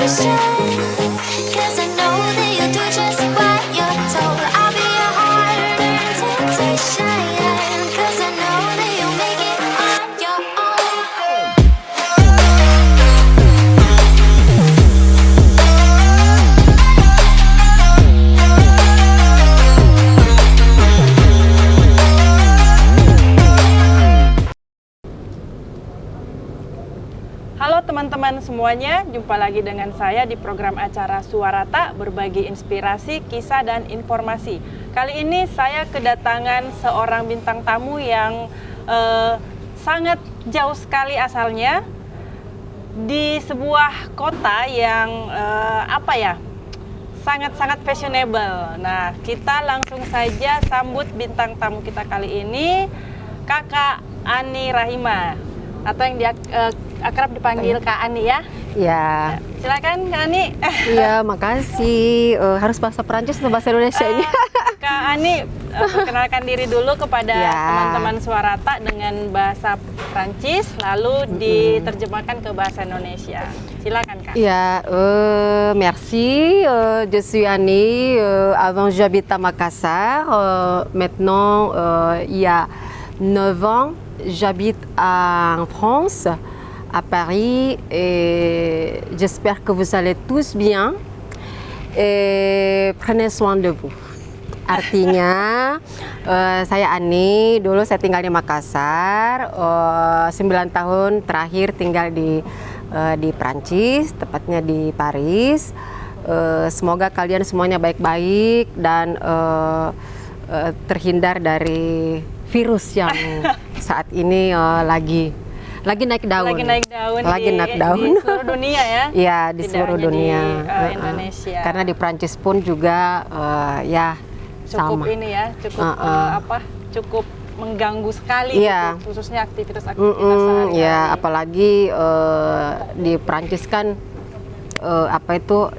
motivation. 'Cause I know that you do just what you're told. I'll be your harder temptation. 'Cause I know that you make it on your own. Halo teman-teman semuanya, jumpa lagi dengan saya di program acara Suarata, berbagi inspirasi, kisah, dan informasi. Kali ini saya kedatangan seorang bintang tamu yang sangat jauh sekali asalnya, di sebuah kota yang sangat-sangat fashionable. Nah, kita langsung saja sambut bintang tamu kita kali ini, Kakak Ani Rahima, atau yang akrab dipanggil Kak Ani ya. Ya. Silakan Kak Ani. Iya, makasih. Harus bahasa Perancis atau bahasa Indonesia ini? Kak Ani, perkenalkan diri dulu kepada Ya. teman-teman Suarata dengan bahasa Perancis, lalu diterjemahkan ke bahasa Indonesia. Silakan Kak. Ya, merci. Je suis Annie. Avant, j'habite à Makassar. Maintenant, il y a 9 ans, j'habite en France, à Paris, et j'espère que vous allez tous bien et prenez soin de vous. Artinya, saya Ani, dulu saya tinggal di Makassar, 9 tahun terakhir tinggal di Prancis, tepatnya di Paris. Semoga kalian semuanya baik-baik dan terhindar dari virus yang saat ini lagi naik daun. Lagi naik daun. Lagi naik daun. Di seluruh dunia ya. Iya, di Tidak seluruh hanya di, dunia. Indonesia. Karena di Prancis pun juga ya cukup sama. ini ya, cukup mengganggu sekali Iya. gitu, khususnya aktivitas-aktivitas sehari-hari. Ya, apalagi di Prancis kan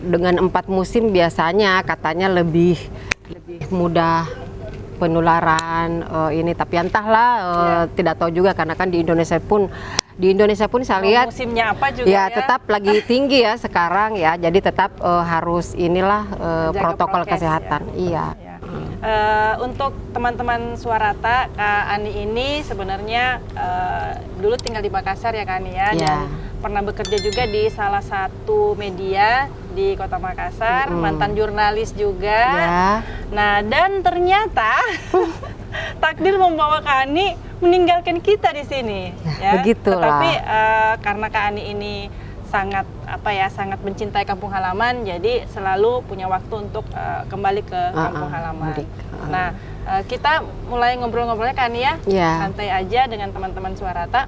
dengan 4 musim biasanya katanya lebih mudah penularan ini, tapi entahlah, tidak tahu juga karena kan di Indonesia pun saya lihat musimnya apa juga ya tetap lagi tinggi ya sekarang ya, jadi tetap harus inilah protokol prokes, kesehatan. ya. Iya. Untuk teman-teman Suarata, Kak Ani ini sebenarnya dulu tinggal di Makassar ya Kak Ani ya, dan pernah bekerja juga di salah satu media di Kota Makassar, mantan jurnalis juga. Ya. Nah, dan ternyata takdir membawa Kak Ani meninggalkan kita di sini. Ya, begitulah. Tetapi karena Kak Ani ini sangat mencintai kampung halaman, jadi selalu punya waktu untuk kembali ke kampung halaman. Nah, kita mulai ngobrol-ngobrolnya Kak Ani ya, santai aja dengan teman-teman Suarata.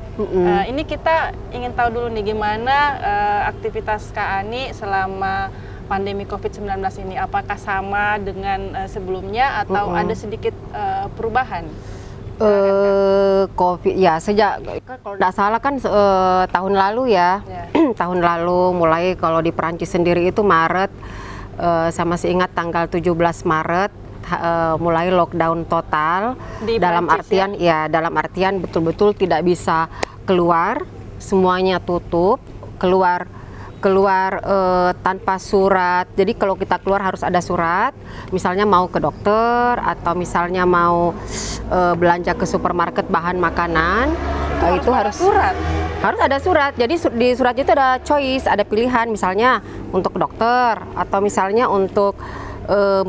Ini kita ingin tahu dulu nih gimana aktivitas Kak Ani selama pandemi COVID-19 ini, apakah sama dengan sebelumnya atau ada sedikit perubahan? COVID ya, sejak kalau tidak salah kan tahun lalu ya, tahun lalu mulai kalau di Perancis sendiri itu Maret, saya masih ingat tanggal 17 Maret mulai lockdown total Di dalam Perancis, dalam artian betul-betul tidak bisa keluar, semuanya tutup, keluar tanpa surat. Jadi kalau kita keluar harus ada surat, misalnya mau ke dokter atau misalnya mau belanja ke supermarket bahan makanan, itu harus ada surat. Jadi di surat itu ada choice, ada pilihan, misalnya untuk dokter atau misalnya untuk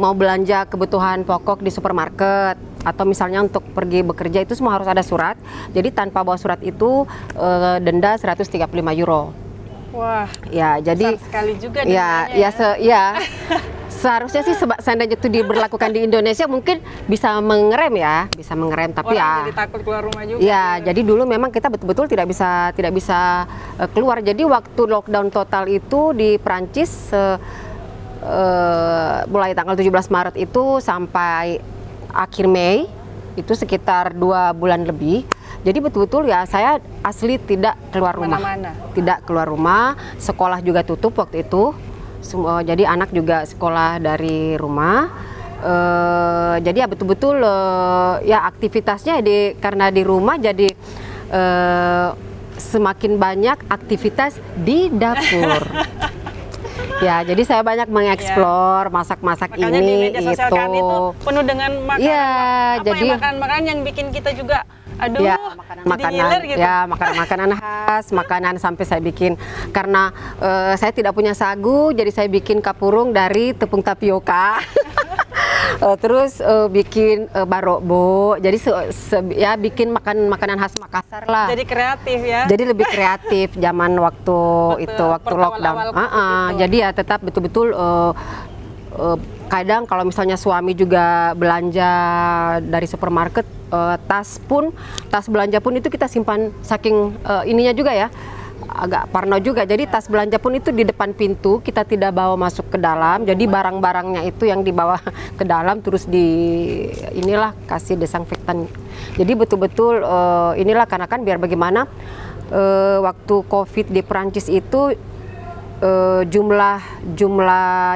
mau belanja kebutuhan pokok di supermarket, atau misalnya untuk pergi bekerja, itu semua harus ada surat. Jadi tanpa bawa surat itu denda 135 euro. Wah, ya jadi sekali juga seharusnya sih seandainya itu diberlakukan di Indonesia mungkin bisa mengerem, tapi orang jadi takut keluar rumah juga. Ya, jadi dulu memang kita betul-betul tidak bisa keluar. Jadi waktu lockdown total itu di Prancis mulai tanggal 17 Maret itu sampai akhir Mei, itu sekitar 2 bulan lebih. Jadi betul-betul ya saya asli tidak keluar rumah. Tidak keluar rumah, sekolah juga tutup waktu itu. Jadi anak juga sekolah dari rumah. Jadi ya betul-betul ya aktivitasnya karena di rumah jadi semakin banyak aktivitas di dapur. Ya, jadi saya banyak mengeksplor masak-masak Makanya ini di media sosial itu. kami itu penuh dengan makanan, Iya, jadi makanan-makanan yang bikin kita juga aduh, ya, jadi makanan ngiler gitu. ya makanan khas, makanan sampai saya bikin karena saya tidak punya sagu, jadi saya bikin kapurung dari tepung tapioka. Terus bikin barokbo, jadi ya bikin makanan khas Makassar lah. Jadi kreatif ya. Jadi lebih kreatif zaman waktu Waktu lockdown. awal-awal COVID itu. Jadi ya tetap betul-betul kadang kalau misalnya suami juga belanja dari supermarket, tas belanja pun itu kita simpan saking ininya juga ya. Agak parno juga, jadi tas belanja pun itu di depan pintu, kita tidak bawa masuk ke dalam, jadi barang-barangnya itu yang dibawa ke dalam terus inilah kasih desinfektan. Jadi betul-betul inilah karena kan biar bagaimana waktu COVID di Perancis itu jumlah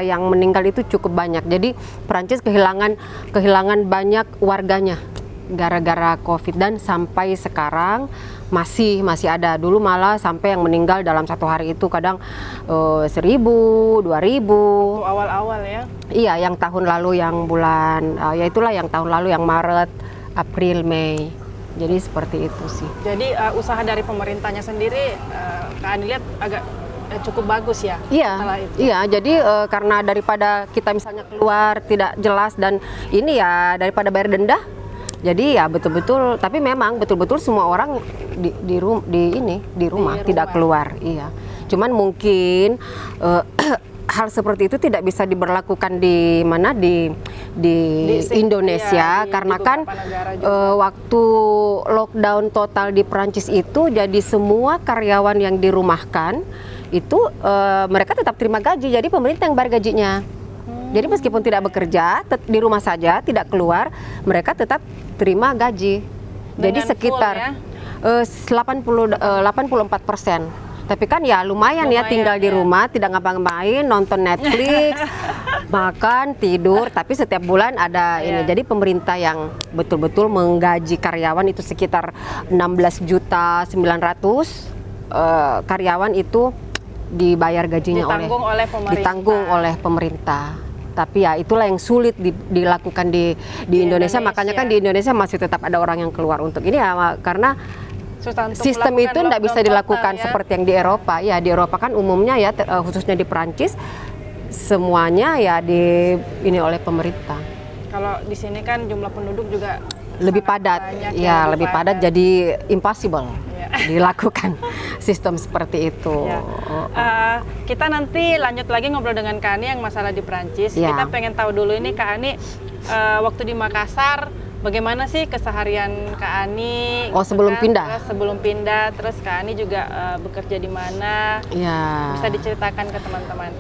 yang meninggal itu cukup banyak, jadi Perancis kehilangan banyak warganya gara-gara COVID dan sampai sekarang masih ada. Dulu malah sampai yang meninggal dalam satu hari itu kadang 1.000, 2.000. Waktu awal-awal ya. Iya, yang tahun lalu yang bulan ya itulah yang tahun lalu yang Maret, April, Mei. Jadi seperti itu sih. Jadi usaha dari pemerintahnya sendiri Kak Ani lihat agak cukup bagus ya. Iya, iya. Jadi karena daripada kita misalnya keluar tidak jelas dan ini ya daripada bayar denda. Jadi ya betul-betul, tapi memang betul-betul semua orang di rumah tidak keluar. Iya. Cuman mungkin hal seperti itu tidak bisa diberlakukan di Indonesia iya, karena di kan waktu lockdown total di Perancis itu jadi semua karyawan yang dirumahkan itu mereka tetap terima gaji, jadi pemerintah yang bayar gajinya. Jadi meskipun tidak bekerja di rumah saja tidak keluar, mereka tetap terima gaji. Jadi Dengan sekitar full, ya? 84%. Tapi kan ya lumayan ya tinggal di rumah, tidak ngapa-ngapain, nonton Netflix, makan, tidur, tapi setiap bulan ada ini. Jadi pemerintah yang betul-betul menggaji karyawan itu sekitar 16.900.000 karyawan itu dibayar gajinya ditanggung oleh pemerintah. Tapi ya itulah yang sulit dilakukan di Indonesia. Makanya kan di Indonesia masih tetap ada orang yang keluar untuk ini ya karena sistem itu tidak bisa dilakukan seperti yang di Eropa. Ya di Eropa kan umumnya ya khususnya di Perancis semuanya ya ini oleh pemerintah. Kalau di sini kan jumlah penduduk juga lebih padat. Ya lebih padat jadi impossible dilakukan sistem seperti itu. Ya. Kita nanti lanjut lagi ngobrol dengan Kak Ani yang masalah di Perancis. Ya. Kita pengen tahu dulu ini Kak Ani waktu di Makassar bagaimana sih keseharian Kak Ani? Sebelum pindah. Sebelum pindah, terus Kak Ani juga bekerja di mana? Ya. Bisa diceritakan ke teman-teman.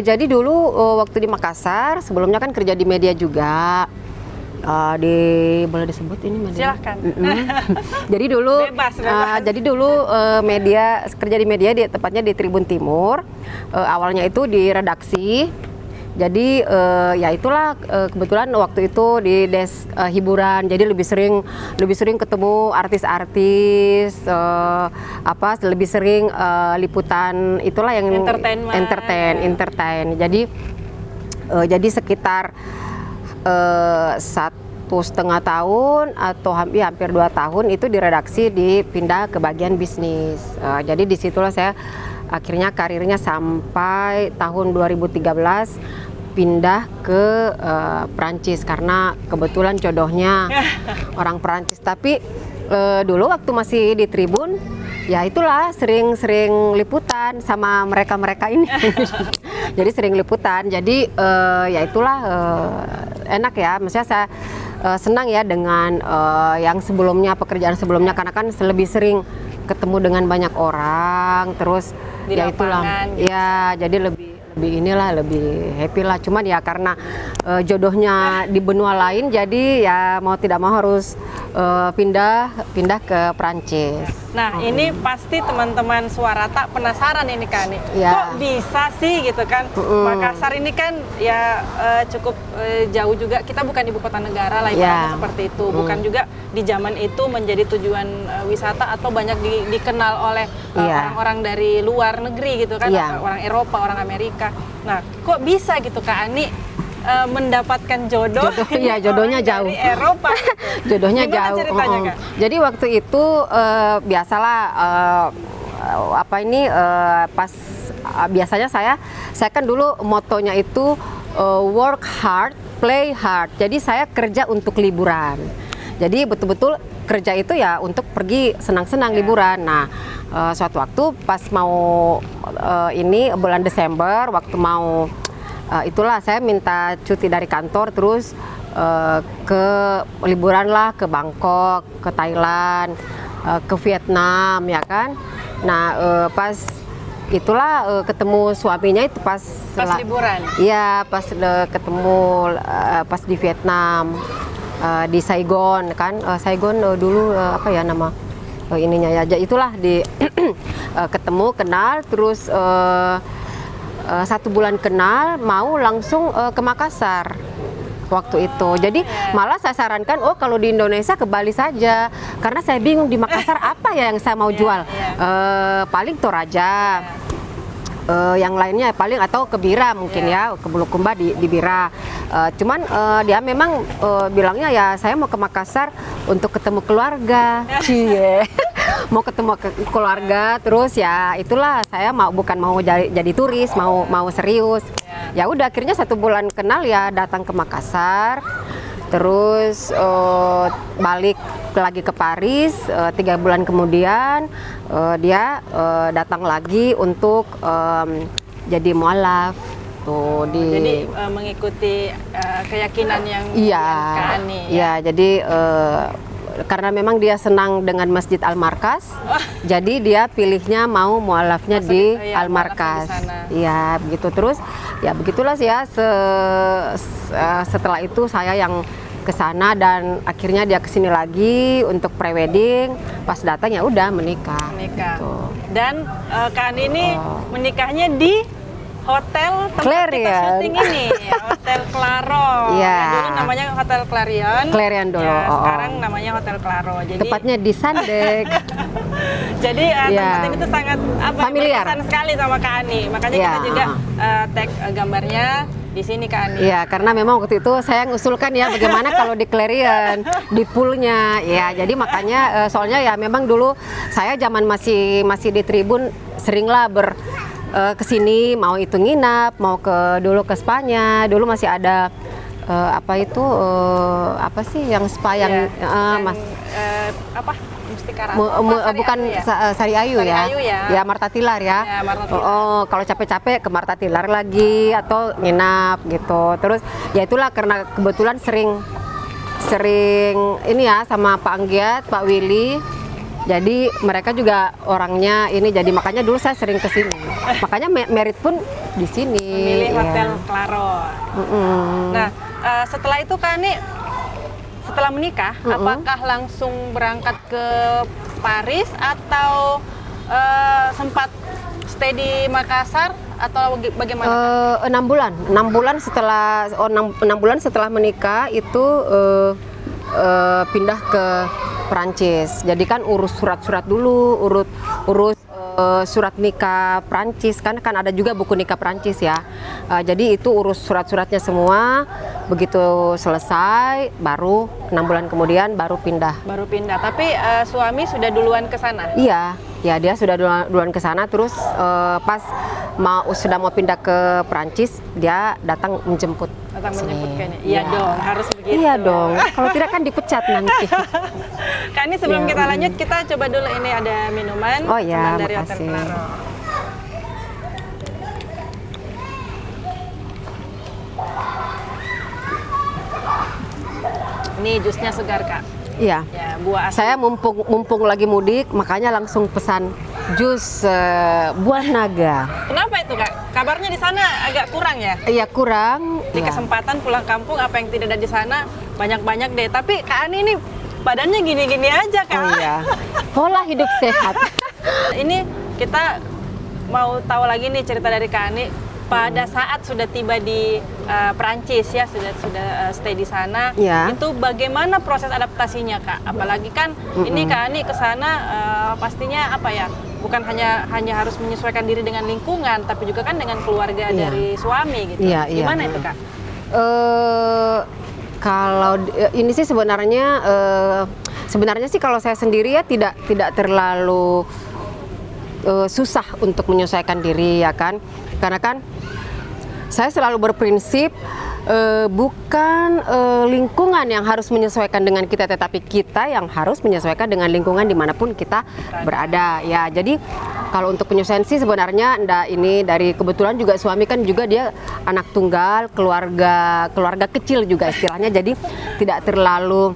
Jadi dulu waktu di Makassar, sebelumnya kan kerja di media juga. Boleh disebut ini media? Silahkan. Jadi dulu bebas. Media kerja di media tepatnya di Tribun Timur. Awalnya itu di redaksi. Jadi ya itulah kebetulan waktu itu di desk hiburan. Jadi lebih sering ketemu artis-artis lebih sering liputan itulah yang entertain. Jadi sekitar 1,5 tahun atau hampir 2 tahun itu di redaksi dipindah ke bagian bisnis. Jadi disitulah saya akhirnya karirnya sampai tahun 2013 pindah ke Perancis karena kebetulan jodohnya orang Perancis. Tapi dulu waktu masih di Tribun ya itulah sering liputan sama mereka ini. Jadi sering liputan. Jadi ya itulah enak ya. Maksudnya saya senang ya dengan yang pekerjaan sebelumnya karena kan lebih sering ketemu dengan banyak orang. Terus di ya itulah gitu. Ya jadi lebih happy lah. Cuman ya karena jodohnya di benua lain jadi ya mau tidak mau harus pindah ke Prancis. Nah, ini pasti teman-teman Suarata penasaran ini Kak Ani. Ya. Kok bisa sih gitu kan? Makassar ini kan ya cukup jauh juga. Kita bukan ibu kota negara lah ibaratnya seperti itu. Bukan juga di zaman itu menjadi tujuan wisata atau banyak dikenal oleh orang-orang dari luar negeri gitu kan, orang Eropa, orang Amerika. Nah, kok bisa gitu Kak Ani mendapatkan jodoh? Iya, jodohnya jauh. Dari Eropa. Jodohnya Gimana jauh. ceritanya, Kak? Jadi waktu itu biasalah pas biasanya saya kan dulu motonya itu work hard, play hard. Jadi saya kerja untuk liburan. Jadi betul-betul kerja itu ya untuk pergi senang-senang liburan. Nah, suatu waktu pas mau ini bulan Desember waktu mau itulah saya minta cuti dari kantor terus ke liburan lah ke Bangkok, ke Thailand, ke Vietnam ya kan. Nah pas itulah ketemu suaminya itu pas liburan. Iya pas ketemu pas di Vietnam di Saigon kan. Saigon dulu apa ya nama ininya ya. Itulah di ketemu kenal terus. 1 bulan kenal mau langsung ke Makassar waktu itu. Jadi malah saya sarankan kalau di Indonesia ke Bali saja karena saya bingung di Makassar apa ya yang saya mau jual. Paling Toraja. Yang lainnya paling atau ke Bira mungkin ya, ke Bulukumba di Bira. Cuman dia memang bilangnya ya saya mau ke Makassar untuk ketemu keluarga. Cie. Mau ketemu keluarga terus ya itulah saya bukan mau jadi turis, mau serius. Ya udah akhirnya 1 bulan kenal ya datang ke Makassar. Terus balik lagi ke Paris 3 bulan kemudian dia datang lagi untuk jadi mualaf tuh jadi mengikuti keyakinan yang Kak Ani ya jadi karena memang dia senang dengan Masjid Al-Markas, jadi dia pilihnya mau mualafnya di Al-Markas. Iya, begitu terus. Ya begitulah sih ya. Setelah itu saya yang ke sana dan akhirnya dia kesini lagi untuk prewedding. Pas datang ya udah menikah. Gitu. Dan Kak Ani ini menikahnya di hotel tempat kita syuting ini, Hotel Claro. Dulu namanya Hotel Clarion. Clarion dulu. Sekarang namanya Hotel Claro. Jadi tepatnya di Sandek. Jadi tempat ini tuh sangat familiar berkesan sekali sama Kak Ani. Makanya kita juga tag gambarnya di sini Kak Ani. Iya, karena memang waktu itu saya ngusulkan ya bagaimana kalau di Clarion, di poolnya. Ya, jadi makanya soalnya ya memang dulu saya zaman masih di Tribun seringlah kesini mau itu nginap, mau dulu ke Spanya, dulu masih ada apa sih yang spa yang Mustika bukan Sari Ayu ya. Ya Marta Tilar ya. Kalau capek-capek ke Marta Tilar lagi atau nginap gitu. Terus ya itulah karena kebetulan sering ini ya sama Pak Anggiat, Pak Willy. Jadi mereka juga orangnya ini, jadi makanya dulu saya sering ke sini. Makanya merit pun di sini. Memilih Hotel Claro. Nah, setelah itu Kak Ani, setelah menikah, apakah langsung berangkat ke Paris atau sempat stay di Makassar atau bagaimana? 6 bulan. 6 bulan setelah menikah itu pindah ke Prancis. Jadi kan urus surat-surat dulu, urus surat nikah Prancis kan ada juga buku nikah Prancis ya. Jadi itu urus surat-suratnya semua. Begitu selesai baru 6 bulan kemudian baru pindah. Tapi suami sudah duluan ke sana? Iya, ya dia sudah duluan ke sana terus pas sudah mau pindah ke Prancis dia datang menjemput. Kayaknya. Iya dong, harus begitu. Iya dong. Kalau tidak kan dipecat nanti. Kak Ani sebelum kita lanjut kita coba dulu ini ada minuman dari Hotel Claro. Ini jusnya segar Kak. Iya. Ya, buah asli. Saya mumpung lagi mudik, makanya langsung pesan jus buah naga. Kenapa itu Kak? Kabarnya di sana agak kurang ya? Iya kurang. Di kesempatan pulang kampung apa yang tidak ada di sana banyak-banyak deh. Tapi Kak Ani ini badannya gini-gini aja Kak. Oh iya, pola hidup sehat. Ini kita mau tahu lagi nih cerita dari Kak Ani. Pada saat sudah tiba di Perancis ya, sudah stay di sana, Ya. itu bagaimana proses adaptasinya Kak? Apalagi kan ini Kak Ani ke sana pastinya apa ya? Bukan hanya harus menyesuaikan diri dengan lingkungan, tapi juga kan dengan keluarga Iya. dari suami gitu. Iya, iya. Gimana itu Kak? Kalau ini sih sebenarnya sih kalau saya sendiri ya tidak terlalu susah untuk menyesuaikan diri ya kan, karena kan saya selalu berprinsip bukan lingkungan yang harus menyesuaikan dengan kita, tetapi kita yang harus menyesuaikan dengan lingkungan dimanapun kita berada ya. Jadi kalau untuk penyesuaian sih sebenarnya ini dari kebetulan juga suami kan juga dia anak tunggal, keluarga kecil juga istilahnya, jadi tidak terlalu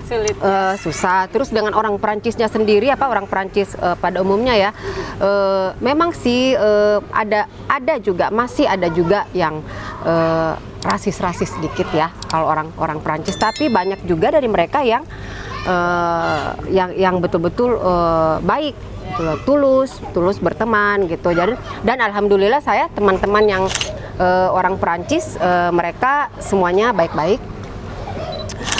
Sulit. susah. Terus dengan orang Perancisnya sendiri, orang Perancis pada umumnya ya, memang sih masih ada juga yang rasis-rasis sedikit ya kalau orang Perancis. Tapi banyak juga dari mereka yang betul-betul baik, tulus berteman gitu. Dan alhamdulillah saya teman-teman yang orang Perancis mereka semuanya baik-baik.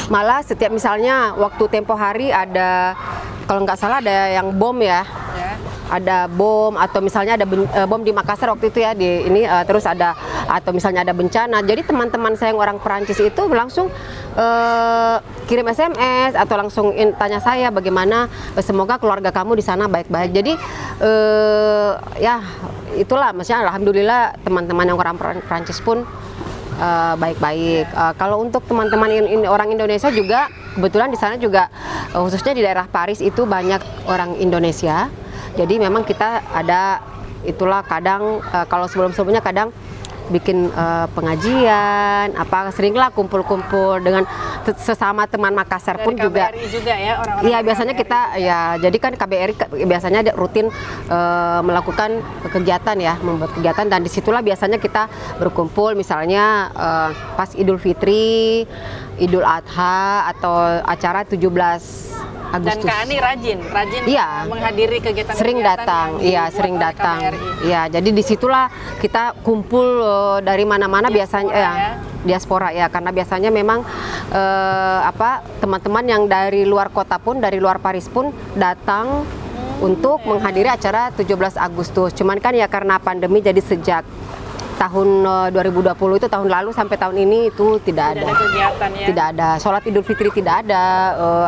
Malah setiap misalnya waktu tempo hari ada, kalau nggak salah ada yang bom ya, ada bom atau misalnya ada bom di Makassar waktu itu ya terus ada atau misalnya ada bencana. Jadi teman-teman saya yang orang Perancis itu langsung kirim SMS atau langsung tanya saya bagaimana, semoga keluarga kamu di sana baik-baik. Jadi ya itulah, maksudnya alhamdulillah teman-teman yang orang Perancis pun baik-baik. Kalau untuk teman-teman orang Indonesia juga kebetulan di sana juga khususnya di daerah Paris itu banyak orang Indonesia. Jadi memang kita ada itulah kadang kalau sebelum-sebelumnya kadang bikin pengajian, seringlah kumpul-kumpul dengan sesama teman Makassar pun dari juga. KBRI juga ya orang-orang. Iya, biasanya KBRI. kita ya, jadi kan KBRI biasanya rutin melakukan kegiatan ya, membuat kegiatan, dan disitulah biasanya kita berkumpul misalnya pas Idul Fitri, Idul Adha atau acara 17 Dan Agustus. Kak Ani rajin Iya. menghadiri kegiatan Sering datang, iya sering datang. Iya, jadi disitulah kita kumpul dari mana-mana biasanya ya. Diaspora ya, karena biasanya memang teman-teman yang dari luar kota pun, dari luar Paris pun datang untuk menghadiri acara 17 Agustus. Cuman kan ya karena pandemi, jadi sejak tahun 2020 itu tahun lalu sampai tahun ini itu tidak ada kegiatan ya. Tidak ada sholat Idul Fitri, tidak ada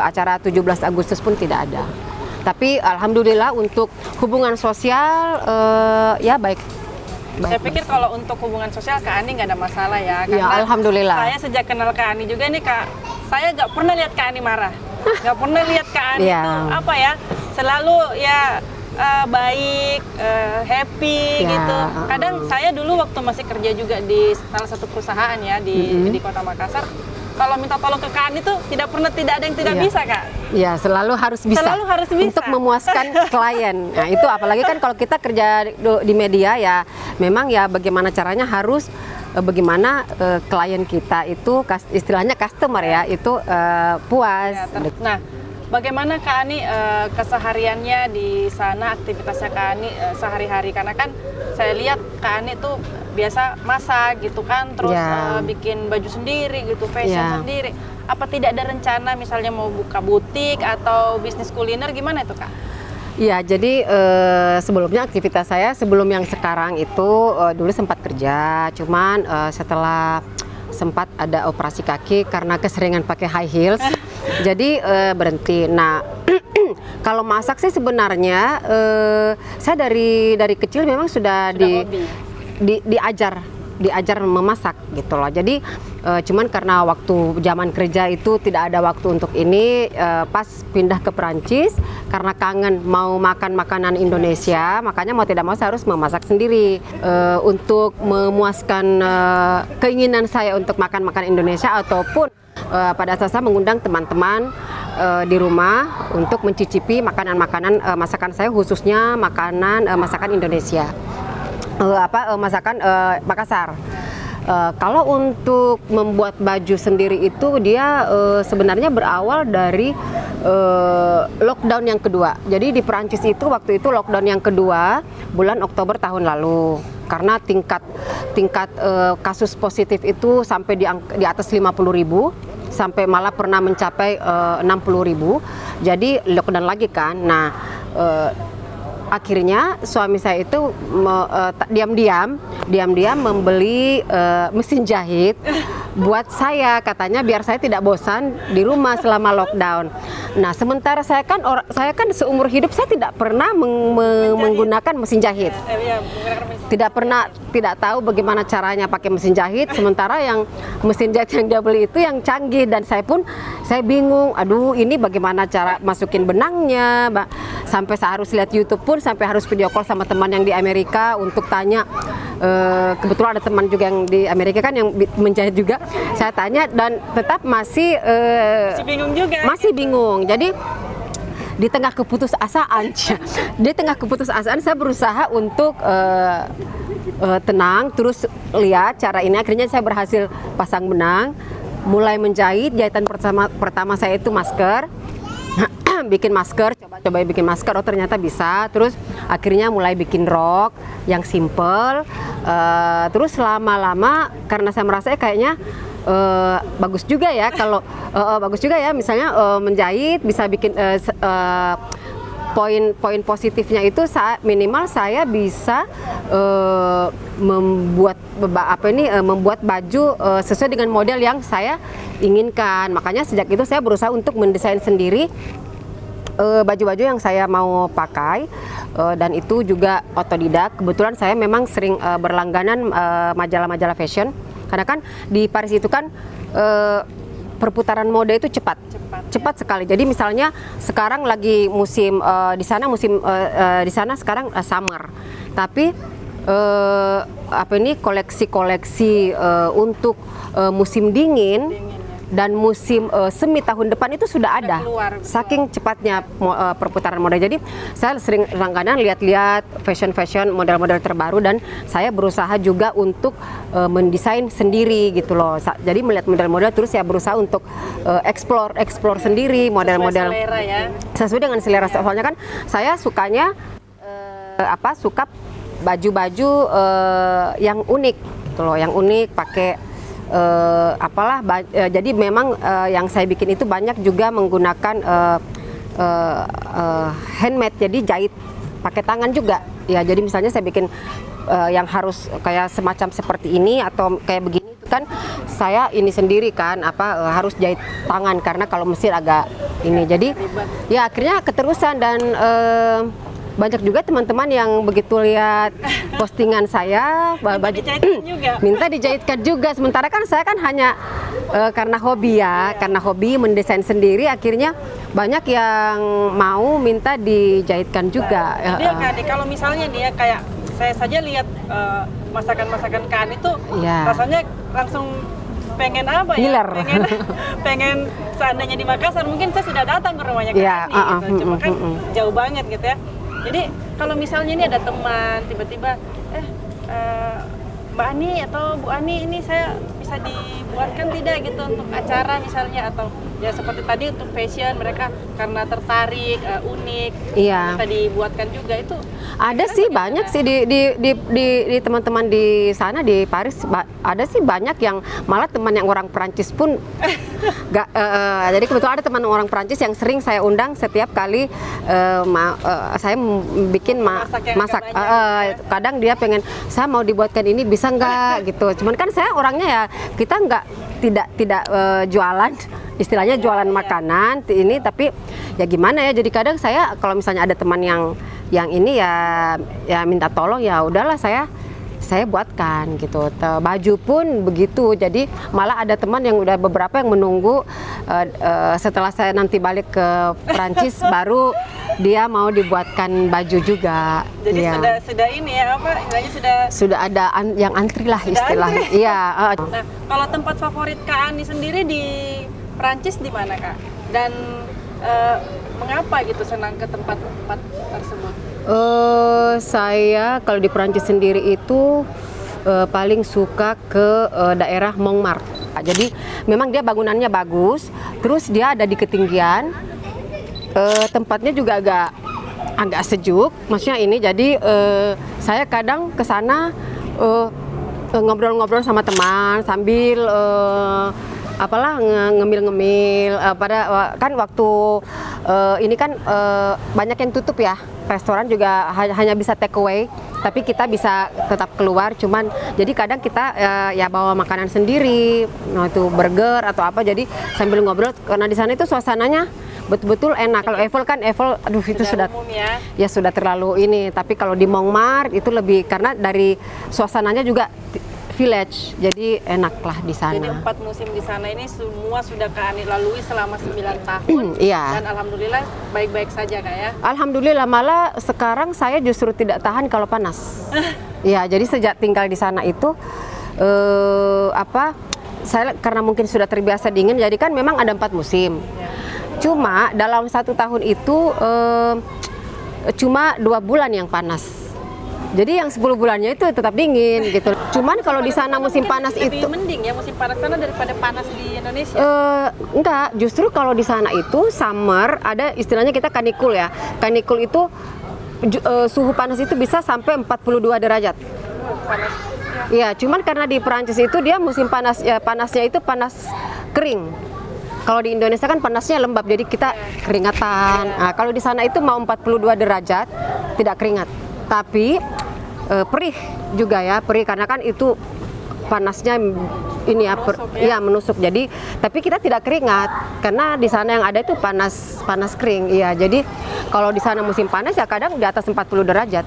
acara 17 Agustus pun tidak ada. Tapi alhamdulillah untuk hubungan sosial ya baik. Saya pikir kalau untuk hubungan sosial Kak Ani nggak ada masalah ya. Ya, alhamdulillah. Saya sejak kenal Kak Ani juga nih Kak, saya nggak pernah lihat Kak Ani marah, nggak pernah lihat Kak Ani Ya. itu selalu ya baik, happy Ya, gitu. Kadang saya dulu waktu masih kerja juga di salah satu perusahaan ya di Kota Makassar, kalau minta tolong ke Kak Ani tuh tidak ada yang tidak Iya. bisa Kak. Ya, selalu harus bisa. Selalu harus bisa. Untuk memuaskan klien. Nah, itu apalagi kan kalau kita kerja di media ya, memang ya bagaimana caranya harus bagaimana klien kita itu istilahnya customer ya, itu puas. Ya, nah, bagaimana Kak Ani kesehariannya di sana, aktivitasnya Kak Ani sehari-hari? Karena kan saya lihat Kak Ani tuh biasa masak gitu kan, terus Ya. bikin baju sendiri gitu, fashion Ya. sendiri. Apa tidak ada rencana misalnya mau buka butik atau bisnis kuliner, gimana itu Kak? Iya, jadi sebelumnya aktivitas saya sebelum yang sekarang itu dulu sempat kerja, cuman setelah sempat ada operasi kaki karena keseringan pakai high heels, jadi berhenti. Nah, kalau masak sih sebenarnya saya dari kecil memang sudah diajar memasak gitu loh. Jadi cuman karena waktu zaman kerja itu tidak ada waktu untuk ini, pas pindah ke Perancis karena kangen mau makan makanan Indonesia, makanya mau tidak mau saya harus memasak sendiri untuk memuaskan keinginan saya untuk makan makanan Indonesia, ataupun pada saat saya mengundang teman-teman di rumah untuk mencicipi makanan-makanan masakan saya, khususnya masakan Indonesia. Masakan Makassar. Kalau untuk membuat baju sendiri itu dia sebenarnya berawal dari lockdown yang kedua. Jadi di Perancis itu waktu itu lockdown yang kedua bulan Oktober tahun lalu. Karena tingkat kasus positif itu sampai di atas 50.000, sampai malah pernah mencapai 60.000. Jadi lockdown lagi kan. Nah, akhirnya suami saya itu diam-diam membeli mesin jahit buat saya, katanya biar saya tidak bosan di rumah selama lockdown. Nah, sementara saya kan seumur hidup saya tidak pernah menggunakan mesin jahit. Tidak tahu bagaimana caranya pakai mesin jahit, sementara yang mesin jahit yang dia beli itu yang canggih, dan saya bingung, aduh ini bagaimana cara masukin benangnya, sampai saya harus lihat YouTube pun, sampai harus video call sama teman yang di Amerika untuk tanya. Kebetulan ada teman juga yang di Amerika kan yang menjahit juga, saya tanya dan tetap masih bingung juga. Masih bingung. Jadi di tengah keputusasaan saya berusaha untuk tenang, terus lihat cara ini. Akhirnya saya berhasil pasang benang, mulai menjahit. Jahitan pertama saya itu masker. Bikin masker, coba bikin masker, oh ternyata bisa. Terus akhirnya mulai bikin rok yang simple. Terus lama-lama karena saya merasa kayaknya bagus juga ya kalau bagus juga ya, misalnya menjahit bisa bikin poin positifnya itu minimal saya bisa membuat baju sesuai dengan model yang saya inginkan. Makanya sejak itu saya berusaha untuk mendesain sendiri baju-baju yang saya mau pakai, dan itu juga otodidak. Kebetulan saya memang sering berlangganan majalah-majalah fashion, karena kan di Paris itu kan perputaran mode itu cepat sekali. Jadi misalnya sekarang lagi musim di sana sekarang summer, tapi koleksi-koleksi untuk musim dingin dan musim semi tahun depan itu sudah ada. Saking cepatnya perputaran mode. Jadi saya sering langganan lihat-lihat fashion model-model terbaru, dan saya berusaha juga untuk mendesain sendiri gitu loh. Jadi melihat model-model terus saya berusaha untuk explore sendiri model-model sesuai dengan selera. Soalnya kan saya sukanya suka baju-baju yang unik gitu loh, yang unik pakai jadi memang yang saya bikin itu banyak juga menggunakan handmade, jadi jahit pakai tangan juga ya. Jadi misalnya saya bikin yang harus kayak semacam seperti ini atau kayak begini kan, saya ini sendiri kan harus jahit tangan karena kalau mesin agak ini. Jadi ya akhirnya keterusan, dan banyak juga teman-teman yang begitu lihat postingan saya minta dijahitkan juga. Sementara kan saya kan hanya karena hobi mendesain sendiri, akhirnya banyak yang mau minta dijahitkan juga. Dia kan kalau misalnya dia kayak saya saja lihat masakan Kak Ani itu rasanya langsung pengen pengen seandainya di Makassar mungkin saya sudah datang ke rumahnya Kak Ani gitu. Cuma kan jauh banget gitu ya. Jadi kalau misalnya ini ada teman tiba-tiba Mbak Ani atau Bu Ani, ini saya bisa dibuatkan tidak gitu untuk acara misalnya, atau ya seperti tadi untuk fashion mereka karena tertarik unik kita dibuatkan juga. Itu ada sih banyak sih di teman-teman di sana di Paris, ada sih banyak yang malah teman yang orang Perancis pun jadi kebetulan ada teman orang Perancis yang sering saya undang setiap kali saya bikin masak. Kadang dia pengen, saya mau dibuatkan ini bisa nggak gitu. Cuman kan saya orangnya ya kita tidak jualan, istilahnya jualan makanan ini, tapi ya gimana ya. Jadi kadang saya kalau misalnya ada teman yang ini ya minta tolong, ya udahlah saya buatkan gitu. Baju pun begitu. Jadi malah ada teman yang udah beberapa yang menunggu setelah saya nanti balik ke Perancis baru dia mau dibuatkan baju juga. Jadi sudah ini ya sudah ada yang antri lah istilahnya. Iya. Nah, kalau tempat favorit Kak Ani sendiri di Perancis di mana Kak? Dan mengapa gitu senang ke tempat-tempat tersebut? Saya kalau di Perancis sendiri itu paling suka ke daerah Montmartre. Jadi memang dia bangunannya bagus, terus dia ada di ketinggian, tempatnya juga agak sejuk. Maksudnya ini, jadi saya kadang ke sana ngobrol-ngobrol sama teman sambil ngemil-ngemil. Kan waktu ini kan banyak yang tutup ya, restoran juga hanya bisa take away, tapi kita bisa tetap keluar. Cuman jadi kadang kita ya bawa makanan sendiri, nah itu burger atau apa, jadi sambil ngobrol karena di sana itu suasananya betul-betul enak. Kalau Eiffel kan aduh itu sudah umum ya. Ya sudah terlalu ini, tapi kalau di Montmartre itu lebih karena dari suasananya juga village, jadi enak lah di sana. Jadi 4 musim di sana ini semua sudah Kak Ani lalui selama 9 tahun. Iya. Dan alhamdulillah baik-baik saja Kak ya. Alhamdulillah, malah sekarang saya justru tidak tahan kalau panas. Ya, jadi sejak tinggal di sana itu saya karena mungkin sudah terbiasa dingin, jadi kan memang ada 4 musim. Ya. Cuma dalam 1 tahun itu cuma 2 bulan yang panas. Jadi yang 10 bulannya itu tetap dingin gitu. Cuman kalau di sana musim panas lebih itu mending ya musim panas sana daripada panas di Indonesia. Enggak, justru kalau di sana itu summer, ada istilahnya kita kanikul ya. Kanikul itu suhu panas itu bisa sampai 42 derajat. Panas. Iya, cuman karena di Perancis itu dia musim panas ya, panasnya itu panas kering. Kalau di Indonesia kan panasnya lembab, jadi kita keringatan. Nah, kalau di sana itu mau 42 derajat tidak keringat, tapi perih juga ya, perih karena kan itu panasnya ini ya, menusuk. Jadi tapi kita tidak keringat karena di sana yang ada itu panas kering. Iya, jadi kalau di sana musim panas ya kadang di atas 40 derajat.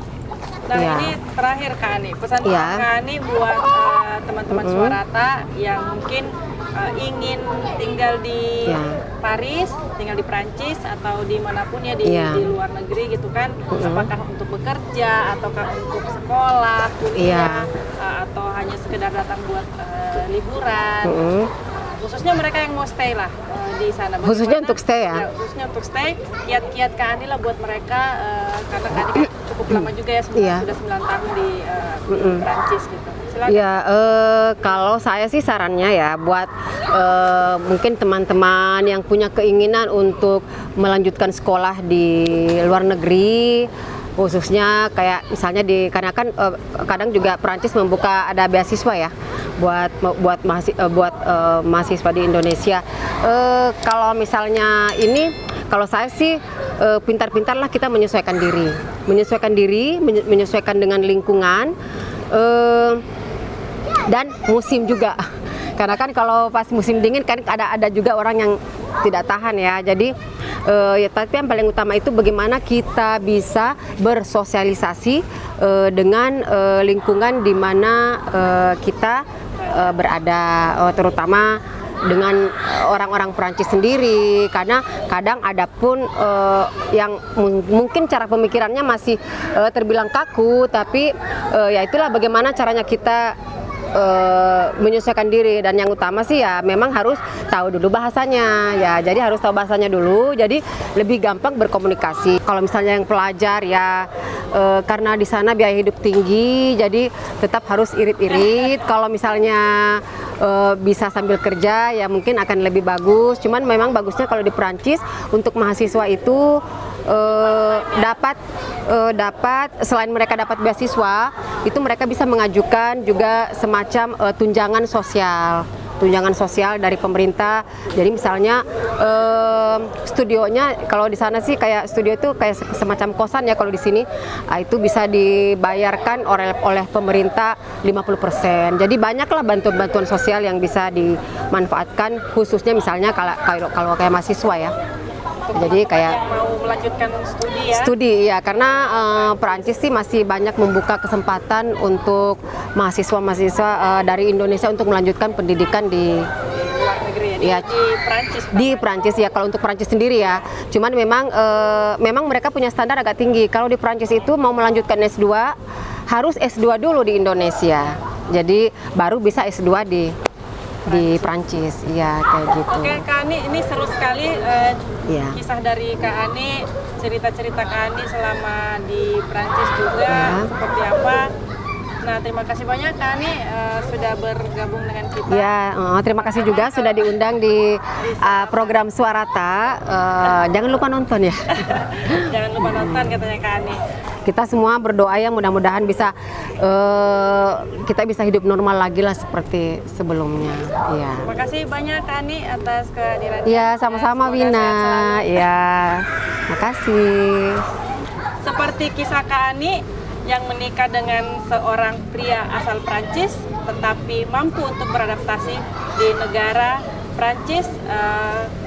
Nah Ya. ini terakhir Kak Ani, pesan Ya. Kak Ani buat teman-teman Suarata yang mungkin ingin tinggal di Ya. Paris, tinggal di Prancis atau dimanapun ya di luar negeri gitu kan, apakah untuk bekerja ataukah untuk sekolah, kuliah, atau hanya sekedar datang buat liburan, khususnya mereka yang mau stay lah di sana. Bagaimana? Khususnya untuk stay ya? Khususnya untuk stay, kiat-kiat Kak Ani lah buat mereka, karena Kak Ani kan cukup lama juga ya, sudah 9 tahun di Prancis gitu. Silakan. Ya, kalau saya sih sarannya ya buat mungkin teman-teman yang punya keinginan untuk melanjutkan sekolah di luar negeri, khususnya kayak misalnya karena kan kadang juga Perancis membuka ada beasiswa ya buat mahasiswa di Indonesia. Kalau misalnya ini, kalau saya sih pintar-pintarlah kita menyesuaikan diri, menyesuaikan dengan lingkungan. Dan musim juga, karena kan kalau pas musim dingin kan ada juga orang yang tidak tahan ya. Jadi ya, tapi yang paling utama itu bagaimana kita bisa bersosialisasi dengan lingkungan di mana kita berada, terutama dengan orang-orang Perancis sendiri, karena kadang ada pun yang mungkin cara pemikirannya masih terbilang kaku, tapi ya itulah bagaimana caranya kita menyesuaikan diri. Dan yang utama sih ya memang harus tahu dulu bahasanya ya, jadi harus tahu bahasanya dulu, jadi lebih gampang berkomunikasi. Kalau misalnya yang pelajar ya karena di sana biaya hidup tinggi, jadi tetap harus irit-irit. Kalau misalnya bisa sambil kerja ya mungkin akan lebih bagus. Cuman memang bagusnya kalau di Perancis untuk mahasiswa itu dapat selain mereka dapat beasiswa, itu mereka bisa mengajukan juga semacam tunjangan sosial dari pemerintah. Jadi misalnya studionya, kalau di sana sih kayak studio itu kayak semacam kosan ya, kalau di sini itu bisa dibayarkan oleh pemerintah 50%. Jadi banyaklah bantuan sosial yang bisa dimanfaatkan, khususnya misalnya kalau kayak mahasiswa ya. Jadi kayak yang mau melanjutkan studi ya, karena Perancis sih masih banyak membuka kesempatan untuk mahasiswa dari Indonesia untuk melanjutkan pendidikan di luar negeri ya, di Perancis ya. Kalau untuk Perancis sendiri ya, cuman memang mereka punya standar agak tinggi. Kalau di Perancis itu mau melanjutkan S2 harus S2 dulu di Indonesia, jadi baru bisa S2 di Perancis, ya kayak gitu. Oke Kak Ani, ini seru sekali kisah dari Kak Ani, cerita-cerita Kak Ani selama di Perancis juga seperti apa. Nah Nah, terima kasih banyak Kak Ani sudah bergabung dengan kita. Ya, terima kasih juga sudah diundang di program Suarata. Jangan lupa nonton ya. Jangan lupa nonton katanya Kak Ani. Kita semua berdoa ya mudah-mudahan bisa kita bisa hidup normal lagi lah seperti sebelumnya. Ya. Terima kasih banyak Kak Ani atas kehadirannya. Ya, sama-sama Semoga Wina. sehat selalu. Ya, makasih. Seperti kisah Kak Ani yang menikah dengan seorang pria asal Prancis tetapi mampu untuk beradaptasi di negara Prancis,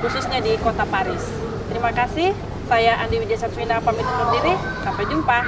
khususnya di kota Paris. Terima kasih. Saya Andi Widya Satswina pamit undur diri. Sampai jumpa.